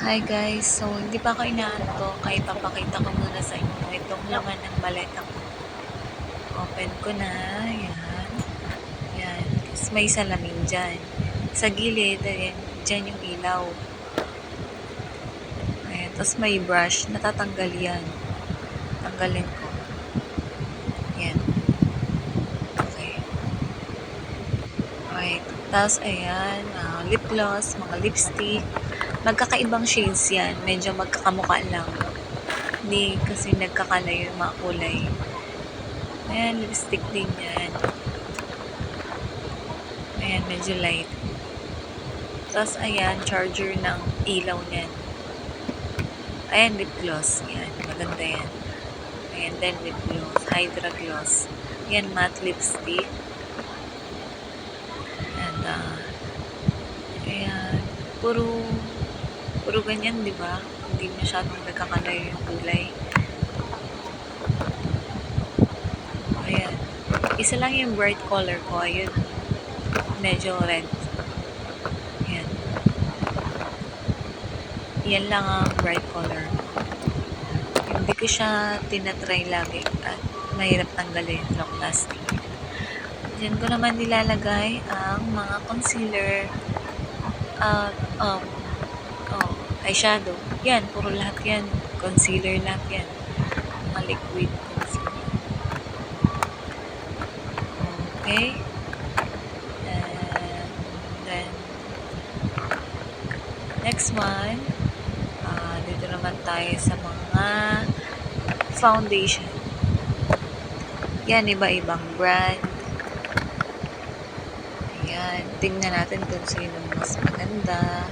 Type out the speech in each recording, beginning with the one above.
Hi guys, so hindi pa ako inaantok kaya ipapakita ko muna sa inyo itong laman ng maleta ko. Open ko na, yan. Yan, tapos may salamin dyan. Sa gilid, ayan, dyan yung ilaw. Ayan, tapos may brush, natatanggal yan. Tanggalin ko. Yan. Okay. Right. Tapos ayan, lip gloss, mga lipstick. Magkakaibang shades yan. Medyo magkakamukha lang. Hindi kasi nagkakalayo yung mga kulay. Ayan, lipstick din yan. Ayan, medyo light. Tapos, ayan, charger ng ilaw niyan. Ayan, lip gloss. Ayan, maganda yan. Ayan, then lip gloss. Hydra gloss. Ayan, matte lipstick. And, ayan, puro ganyan, di ba? Hindi masyadong nagkakalayo yung kulay. Ayan. Isa lang yung bright color ko. Ayun. Medyo red. Ayan. Yan lang ang bright color. Hindi ko siya tinatry lagi at mahirap tanggalin long lasting. Diyan ko naman nilalagay ang mga concealer at eyeshadow. Yan, puro lahat yan. Concealer lahat yan. Mga liquid concealer. Okay. And then, next one, dito naman tayo sa mga foundation. Yan, iba-ibang brand. Ayan, tingnan natin kung sino mas maganda.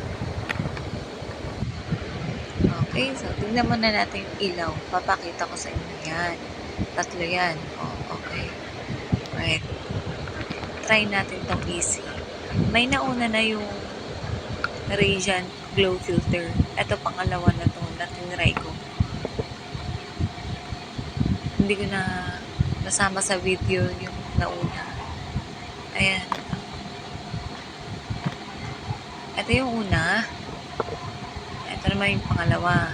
Okay, so tingnan muna natin yung ilaw. Papakita ko sa inyo yan. Tatlo yan. Okay. Right. Try natin tong easy. May nauna na yung Radiant Glow Filter. Ito pangalawa na to na tinry ko. Hindi ko na nasama sa video yung nauna. Ayan. Ito yung una. Ito naman yung pangalawa.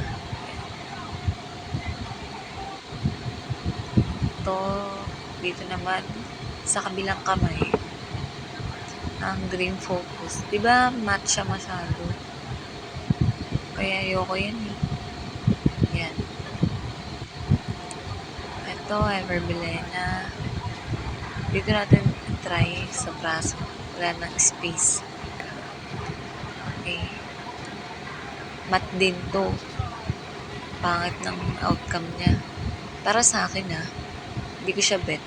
Ito, dito naman, sa kabilang kamay, ang green focus. Diba, matte siya masyado. Kaya ayoko yan eh. Yan. Ito, Everbilena. Dito natin try sa braso. Wala nang space. Okay. Matte din to. Pangit ng outcome niya. Para sa akin hindi ko siya bet.